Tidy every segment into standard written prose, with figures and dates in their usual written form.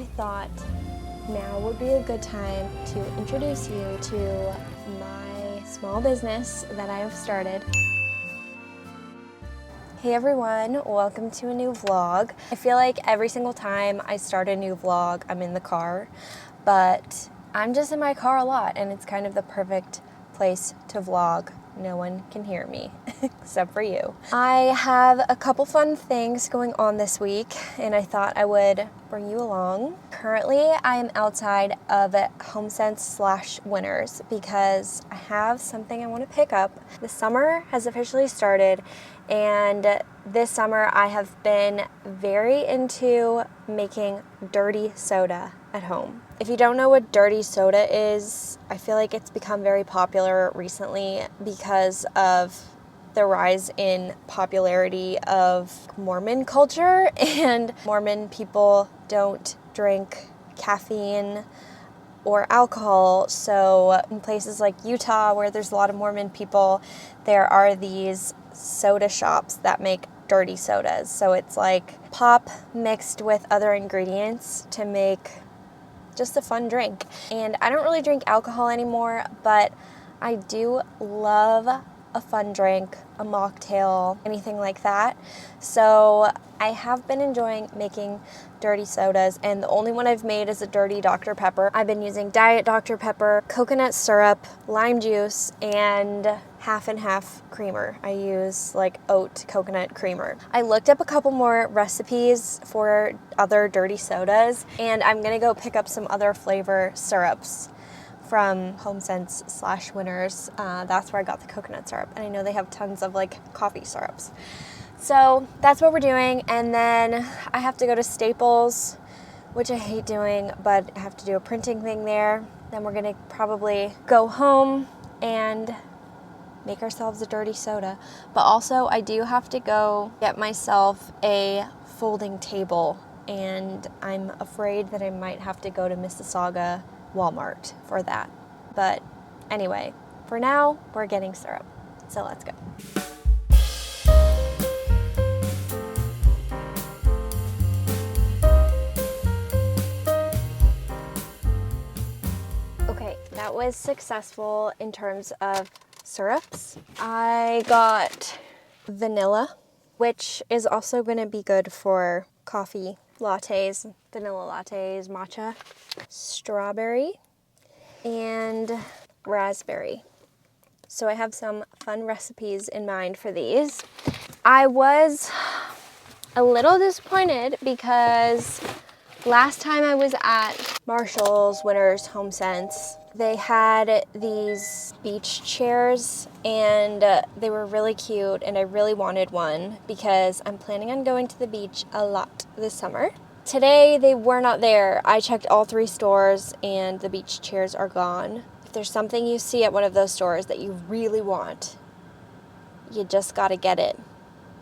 I thought now would be a good time to introduce you to my small business that I have started. Hey everyone, welcome to a new vlog. I feel like every single time I start a new vlog, I'm in the car, but I'm just in my car a lot and it's kind of the perfect place to vlog. No one can hear me except for you. I have a couple fun things going on this week and I thought I would bring you along. Currently, I am outside of HomeSense / Winners because I have something I want to pick up. The summer has officially started and this summer I have been very into making dirty soda at home. If you don't know what dirty soda is, I feel like it's become very popular recently because of the rise in popularity of Mormon culture, and Mormon people don't drink caffeine or alcohol. So in places like Utah, where there's a lot of Mormon people, there are these soda shops that make dirty sodas. So it's like pop mixed with other ingredients to make just a fun drink. And I don't really drink alcohol anymore, but I do love a fun drink, a mocktail, anything like that. So I have been enjoying making dirty sodas, and the only one I've made is a dirty Dr. Pepper. I've been using Diet Dr. Pepper, coconut syrup, lime juice, and half and half creamer. I use like oat coconut creamer. I looked up a couple more recipes for other dirty sodas, and I'm gonna go pick up some other flavor syrups from HomeSense / Winners. That's where I got the coconut syrup, and I know they have tons of like coffee syrups. So that's what we're doing, and then I have to go to Staples, which I hate doing, but I have to do a printing thing there. Then we're gonna probably go home and make ourselves a dirty soda. But also I do have to go get myself a folding table, and I'm afraid that I might have to go to Mississauga Walmart for that. But anyway, for now, we're getting syrup. So let's go. Okay, that was successful in terms of syrups. I got vanilla, which is also going to be good for coffee lattes, vanilla lattes, matcha, strawberry, and raspberry. So I have some fun recipes in mind for these. I was a little disappointed because last time I was at Marshall's, Winners, HomeSense, they had these beach chairs and they were really cute, and I really wanted one because I'm planning on going to the beach a lot this summer. Today they were not there. I checked all 3 stores and the beach chairs are gone. If there's something you see at one of those stores that you really want, you just gotta get it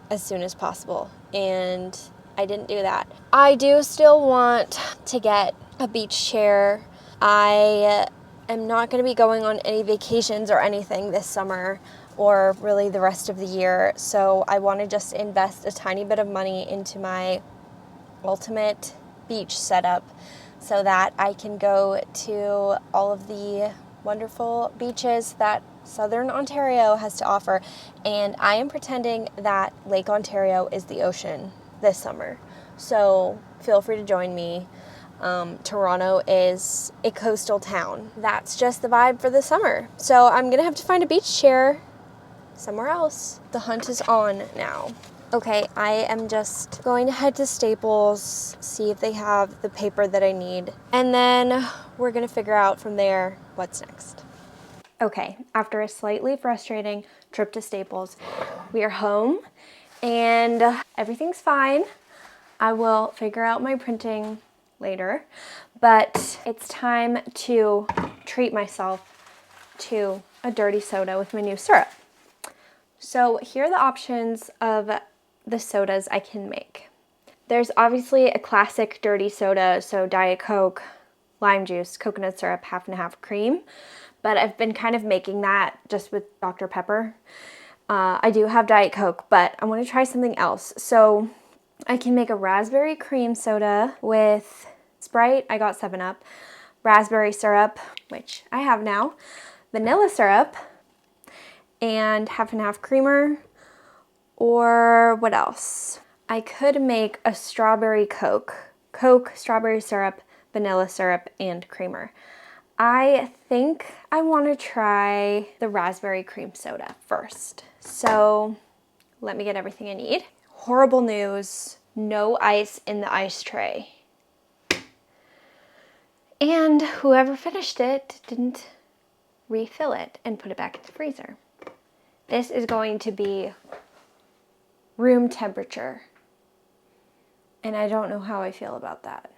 as soon as possible, and I didn't do that. I do still want to get a beach chair. I am not going to be going on any vacations or anything this summer, or really the rest of the year, so I want to just invest a tiny bit of money into my ultimate beach setup so that I can go to all of the wonderful beaches that Southern Ontario has to offer. And I am pretending that Lake Ontario is the ocean this summer, so feel free to join me. Toronto is a coastal town. That's just the vibe for the summer. So I'm gonna have to find a beach chair somewhere else. The hunt is on now. Okay, I am just going to head to Staples, see if they have the paper that I need, and then we're gonna figure out from there what's next. Okay, after a slightly frustrating trip to Staples, we are home and everything's fine. I will figure out my printing later, but it's time to treat myself to a dirty soda with my new syrup. So here are the options of the sodas I can make. There's obviously a classic dirty soda, so Diet Coke, lime juice, coconut syrup, half and half cream, but I've been kind of making that just with Dr. Pepper. I do have Diet Coke, but I want to try something else. So I can make a raspberry cream soda with Sprite, I got 7-Up. Raspberry syrup, which I have now. Vanilla syrup, and half and half creamer. Or what else? I could make a strawberry Coke. Coke, strawberry syrup, vanilla syrup, and creamer. I think I want to try the raspberry cream soda first. So let me get everything I need. Horrible news, no ice in the ice tray. And whoever finished it didn't refill it and put it back in the freezer. This is going to be room temperature. And I don't know how I feel about that.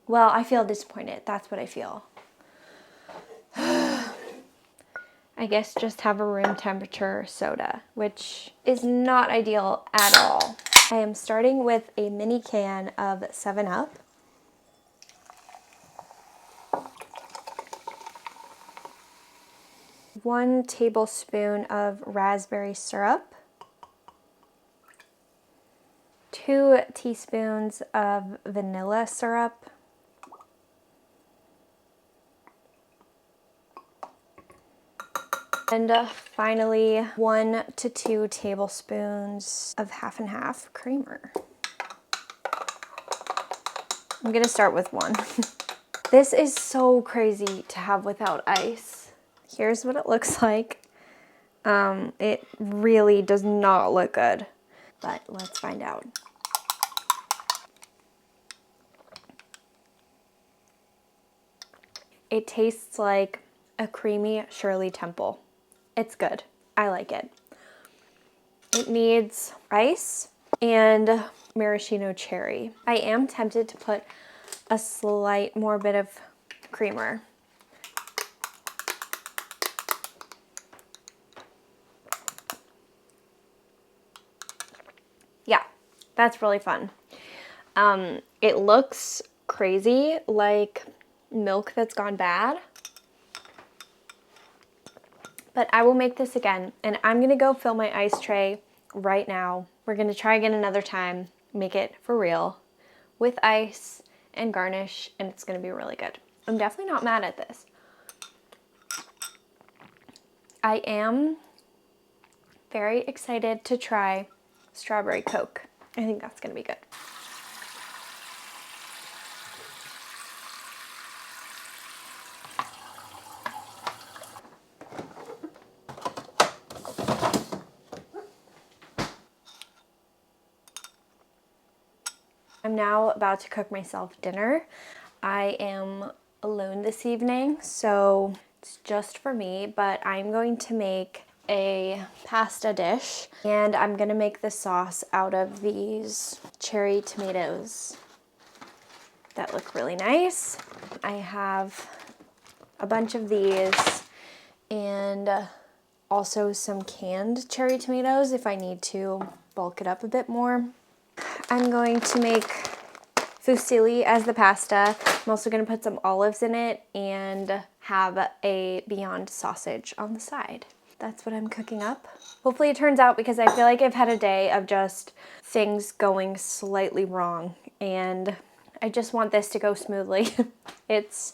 Well, I feel disappointed. That's what I feel. I guess just have a room temperature soda, which is not ideal at all. I am starting with a mini can of 7-Up. One tablespoon of raspberry syrup. 2 teaspoons of vanilla syrup. And finally, 1 to 2 tablespoons of half and half creamer. I'm gonna start with 1. This is so crazy to have without ice. Here's what it looks like. It really does not look good, but let's find out. It tastes like a creamy Shirley Temple. It's good. I like it. It needs ice and maraschino cherry. I am tempted to put a slight more bit of creamer. Yeah, that's really fun. It looks crazy like milk that's gone bad. But I will make this again, and I'm gonna go fill my ice tray right now. We're gonna try again another time, make it for real, with ice and garnish, and it's gonna be really good. I'm definitely not mad at this. I am very excited to try strawberry Coke. I think that's gonna be good. I'm now about to cook myself dinner. I am alone this evening, so it's just for me, but I'm going to make a pasta dish, and I'm gonna make the sauce out of these cherry tomatoes that look really nice. I have a bunch of these and also some canned cherry tomatoes if I need to bulk it up a bit more. I'm going to make fusilli as the pasta. I'm also going to put some olives in it and have a Beyond sausage on the side. That's what I'm cooking up. Hopefully it turns out, because I feel like I've had a day of just things going slightly wrong, and I just want this to go smoothly. It's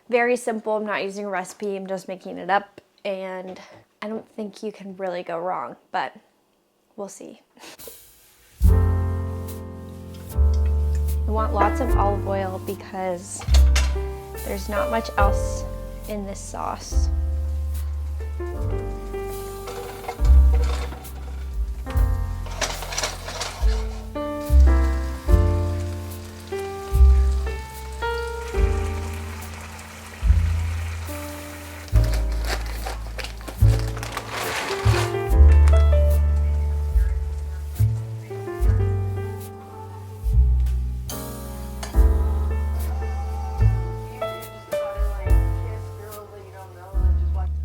very simple. I'm not using a recipe. I'm just making it up, and I don't think you can really go wrong, but we'll see. I want lots of olive oil because there's not much else in this sauce.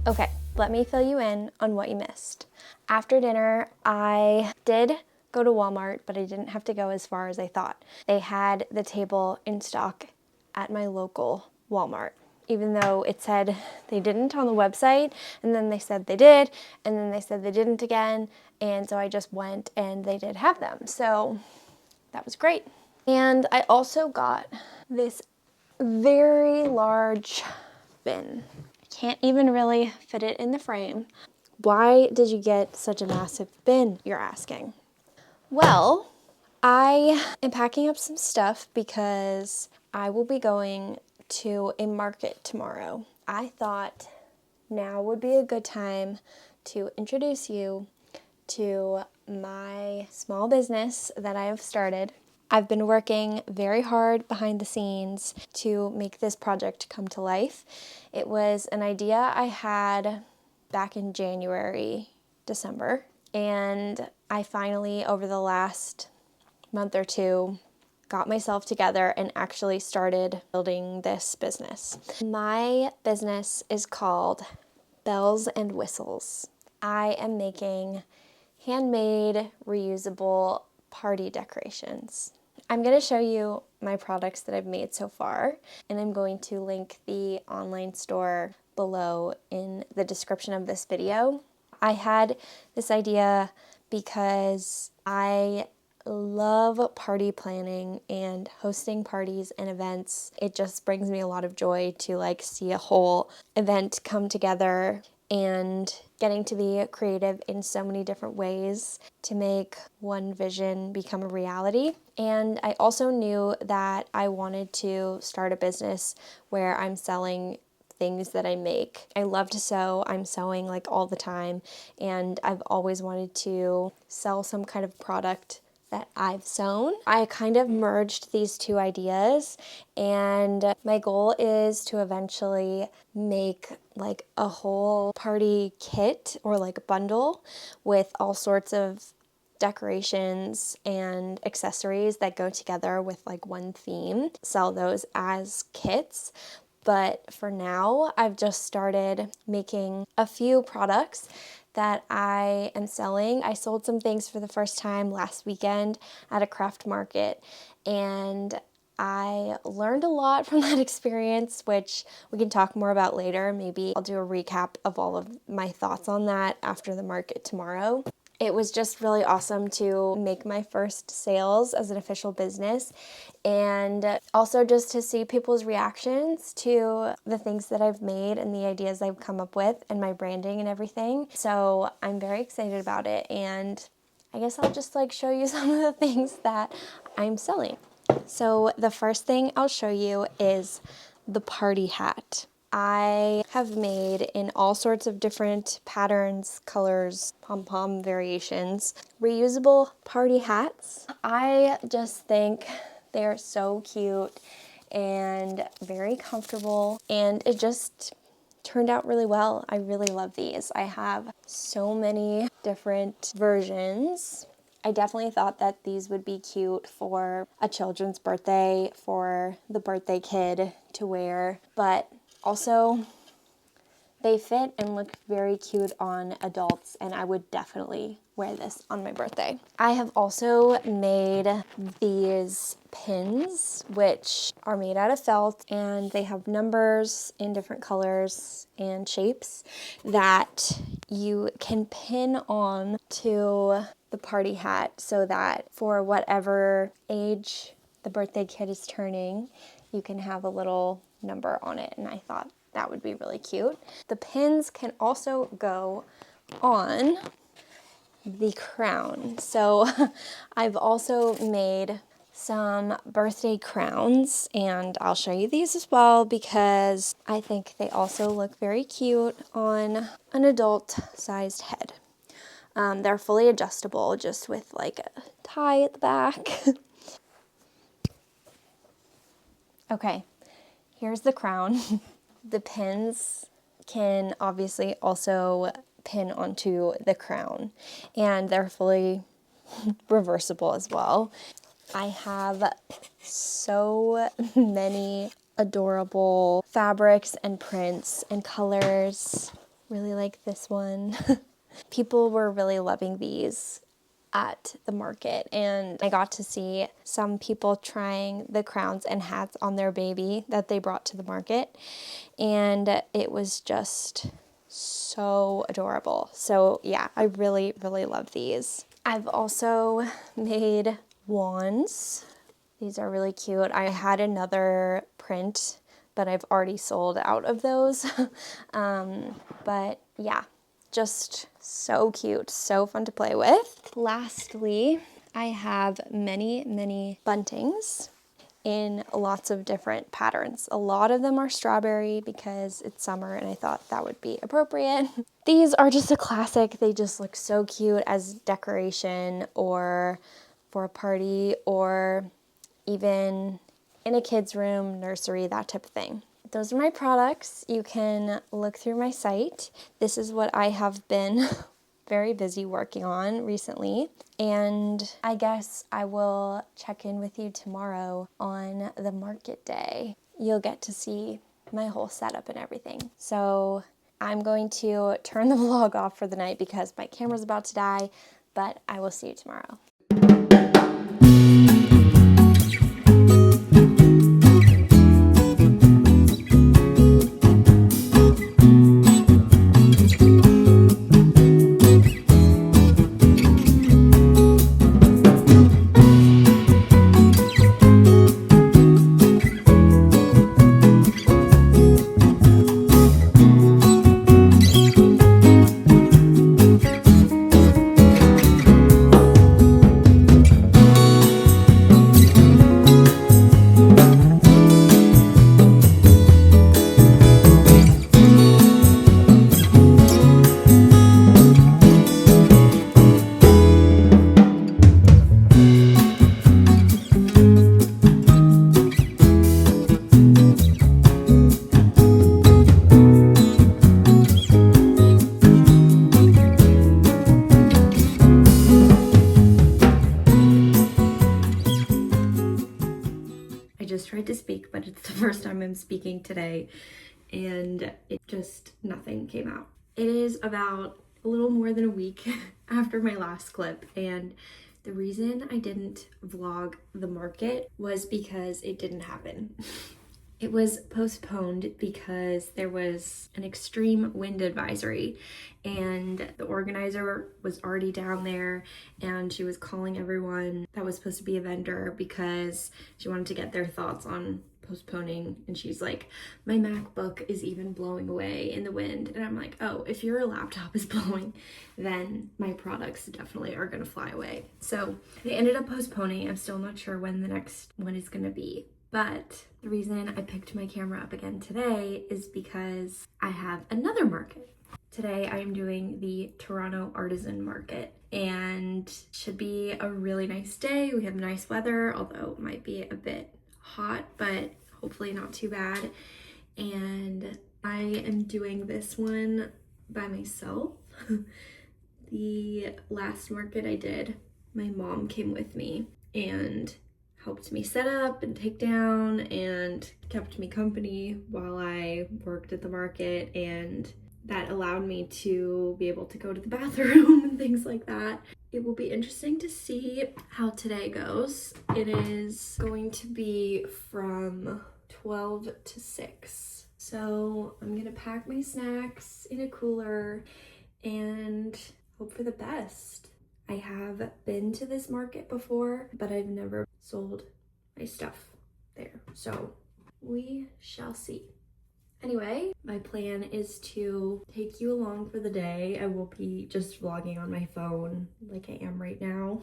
Okay, let me fill you in on what you missed. After dinner, I did go to Walmart, but I didn't have to go as far as I thought. They had the table in stock at my local Walmart, even though it said they didn't on the website, and then they said they did, and then they said they didn't again, and so I just went and they did have them. So that was great. And I also got this very large bin. I can't even really fit it in the frame. Why did you get such a massive bin, you're asking? Well, I am packing up some stuff because I will be going to a market tomorrow. I thought now would be a good time to introduce you to my small business that I have started. I've been working very hard behind the scenes to make this project come to life. It was an idea I had back in January, December, and I finally, over the last month or two, got myself together and actually started building this business. My business is called Bells and Whistles. I am making handmade, reusable party decorations. I'm going to show you my products that I've made so far, and I'm going to link the online store below in the description of this video. I had this idea because I love party planning and hosting parties and events. It just brings me a lot of joy to like see a whole event come together, and getting to be creative in so many different ways to make one vision become a reality. And I also knew that I wanted to start a business where I'm selling things that I make. I love to sew. I'm sewing like all the time, and I've always wanted to sell some kind of product that I've sewn. I kind of merged these two ideas, and my goal is to eventually make like a whole party kit or like bundle with all sorts of decorations and accessories that go together with like one theme. Sell those as kits. But for now, I've just started making a few products that I am selling. I sold some things for the first time last weekend at a craft market, and I learned a lot from that experience, which we can talk more about later. Maybe I'll do a recap of all of my thoughts on that after the market tomorrow. It was just really awesome to make my first sales as an official business, and also just to see people's reactions to the things that I've made and the ideas I've come up with and my branding and everything. So I'm very excited about it, and I guess I'll just like show you some of the things that I'm selling. So the first thing I'll show you is the party hat. I have made in all sorts of different patterns, colors, pom-pom variations, reusable party hats. I just think they're so cute and very comfortable, and it just turned out really well. I really love these. I have so many different versions. I definitely thought that these would be cute for a children's birthday, for the birthday kid to wear, but also they fit and look very cute on adults, and I would definitely wear this on my birthday. I have also made these pins, which are made out of felt, and they have numbers in different colors and shapes that you can pin on to the party hat so that for whatever age the birthday kid is turning, you can have a little number on it, and I thought that would be really cute. The pins can also go on the crown. So I've also made some birthday crowns, and I'll show you these as well because I think they also look very cute on an adult-sized head. They're fully adjustable, just with like a tie at the back. Okay, here's the crown. The pins can obviously also pin onto the crown, and they're fully reversible as well. I have so many adorable fabrics and prints and colors. Really like this one. People were really loving these at the market, and I got to see some people trying the crowns and hats on their baby that they brought to the market, and it was just so adorable. So yeah, I really, really love these. I've also made wands These are really cute. I had another print, but I've already sold out of those. But yeah, just so cute, so fun to play with. Lastly, I have many buntings in lots of different patterns. A lot of them are strawberry because it's summer and I thought that would be appropriate. These are just a classic. They just look so cute as decoration or for a party or even in a kid's room, nursery, that type of thing. Those are my products. You can look through my site. This is what I have been very busy working on recently. And I guess I will check in with you tomorrow on the market day. You'll get to see my whole setup and everything. So I'm going to turn the vlog off for the night because my camera's about to die, but I will see you tomorrow. Tried to speak, but it's the first time I'm speaking today and it just nothing came out. It is about a little more than a week after my last clip, and the reason I didn't vlog the market was because it didn't happen. It was postponed because there was an extreme wind advisory and the organizer was already down there and she was calling everyone that was supposed to be a vendor because she wanted to get their thoughts on postponing. And she's like, my MacBook is even blowing away in the wind. And I'm like, oh, if your laptop is blowing, then my products definitely are gonna fly away. So they ended up postponing. I'm still not sure when the next one is gonna be. But the reason I picked my camera up again today is because I have another market. Today I am doing the Toronto Artisan Market and should be a really nice day. We have nice weather, although it might be a bit hot, but hopefully not too bad. And I am doing this one by myself. The last market I did, my mom came with me and helped me set up and take down and kept me company while I worked at the market, and that allowed me to be able to go to the bathroom and things like that. It will be interesting to see how today goes. It is going to be from 12 to 6. So I'm gonna pack my snacks in a cooler and hope for the best. I have been to this market before, but I've never sold my stuff there. So we shall see. Anyway, my plan is to take you along for the day. I will be just vlogging on my phone like I am right now.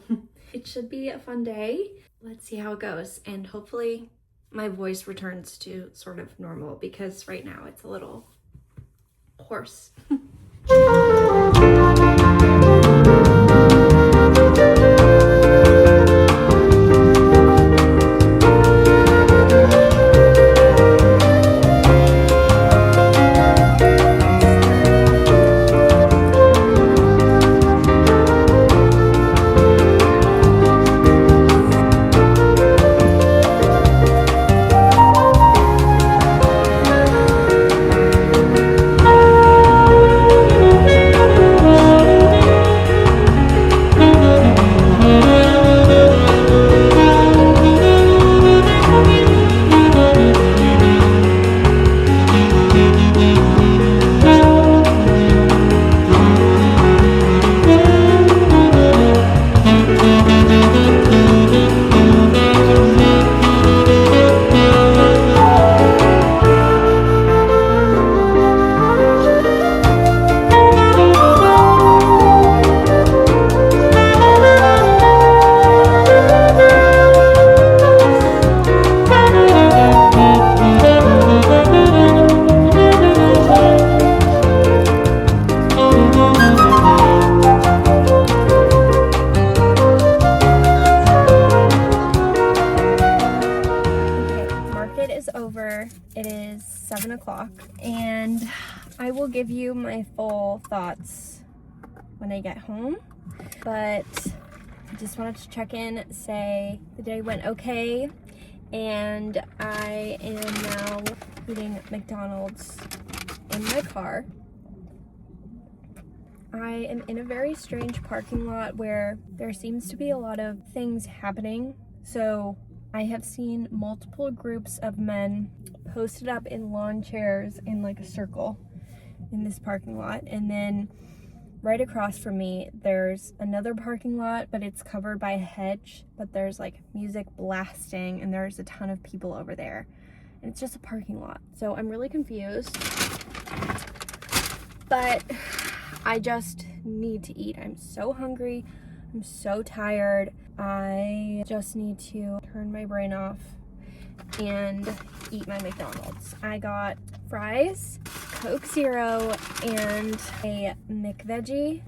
It should be a fun day. Let's see how it goes. And hopefully my voice returns to sort of normal because right now it's a little hoarse. It is 7 o'clock and I will give you my full thoughts when I get home, but I just wanted to check in, say the day went okay, and I am now eating McDonald's in my car. I am in a very strange parking lot where there seems to be a lot of things happening. So I have seen multiple groups of men posted up in lawn chairs in like a circle in this parking lot. And then right across from me, there's another parking lot, but it's covered by a hedge, but there's like music blasting and there's a ton of people over there. And it's just a parking lot. So I'm really confused, but I just need to eat. I'm so hungry. I'm so tired. I just need to turn my brain off and eat my McDonald's. I got fries, Coke Zero, and a McVeggie,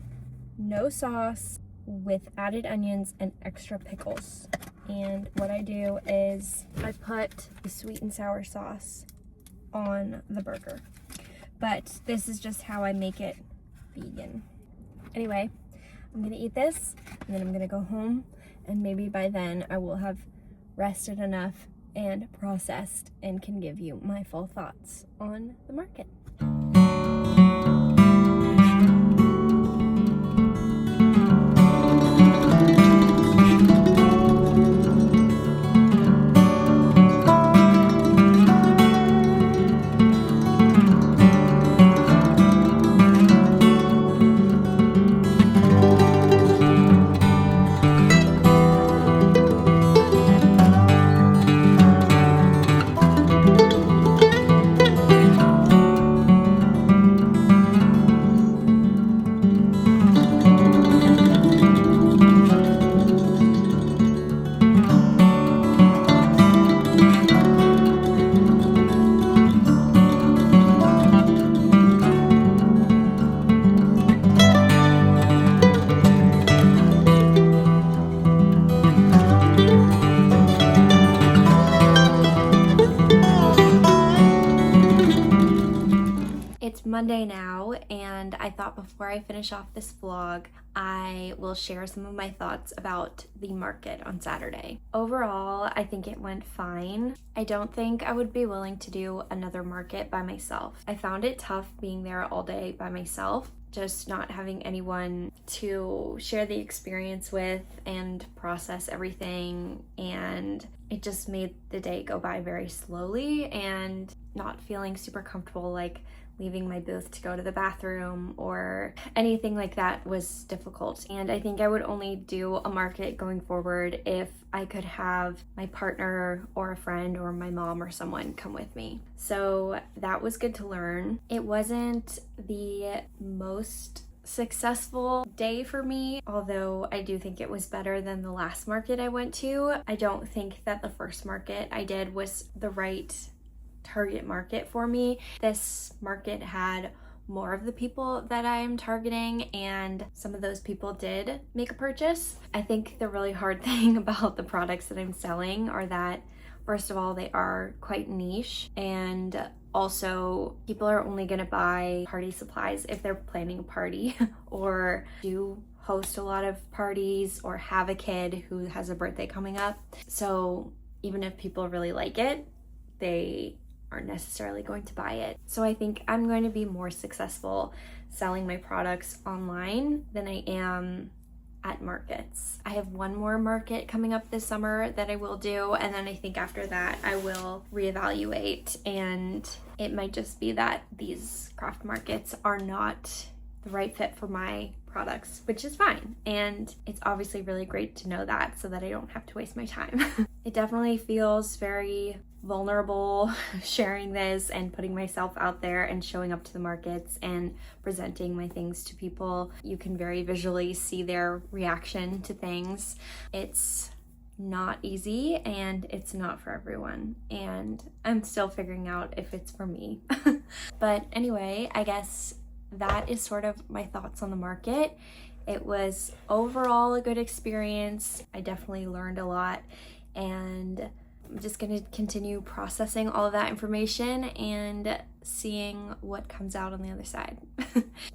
no sauce, with added onions and extra pickles. And what I do is I put the sweet and sour sauce on the burger. But this is just how I make it vegan. Anyway, I'm gonna eat this and then I'm gonna go home, and maybe by then I will have rested enough and processed and can give you my full thoughts on the market. It's Monday now, and I thought before I finish off this vlog, I will share some of my thoughts about the market on Saturday. Overall, I think it went fine. I don't think I would be willing to do another market by myself. I found it tough being there all day by myself, just not having anyone to share the experience with and process everything, and it just made the day go by very slowly, and not feeling super comfortable like leaving my booth to go to the bathroom or anything like that was difficult. And I think I would only do a market going forward if I could have my partner or a friend or my mom or someone come with me. So that was good to learn. It wasn't the most successful day for me, although I do think it was better than the last market I went to. I don't think that the first market I did was the right target market for me. This market had more of the people that I am targeting, and some of those people did make a purchase. I think the really hard thing about the products that I'm selling are that, first of all, they are quite niche, and also people are only going to buy party supplies if they're planning a party or do host a lot of parties or have a kid who has a birthday coming up. So even if people really like it, they aren't necessarily going to buy it. So I think I'm going to be more successful selling my products online than I am at markets. I have one more market coming up this summer that I will do, and then I think after that I will reevaluate, and it might just be that these craft markets are not the right fit for my products, which is fine. And it's obviously really great to know that so that I don't have to waste my time. It definitely feels very vulnerable sharing this and putting myself out there and showing up to the markets and presenting my things to people. You can very visually see their reaction to things. It's not easy and it's not for everyone, and I'm still figuring out if it's for me. But anyway, I guess that is sort of my thoughts on the market. It was overall a good experience. I definitely learned a lot, and I'm just gonna continue processing all of that information and seeing what comes out on the other side.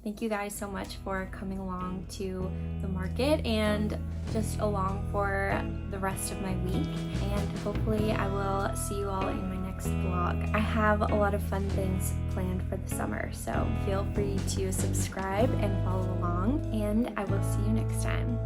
Thank you guys so much for coming along to the market and just along for the rest of my week. And hopefully I will see you all in my next vlog. I have a lot of fun things planned for the summer, so feel free to subscribe and follow along, and I will see you next time.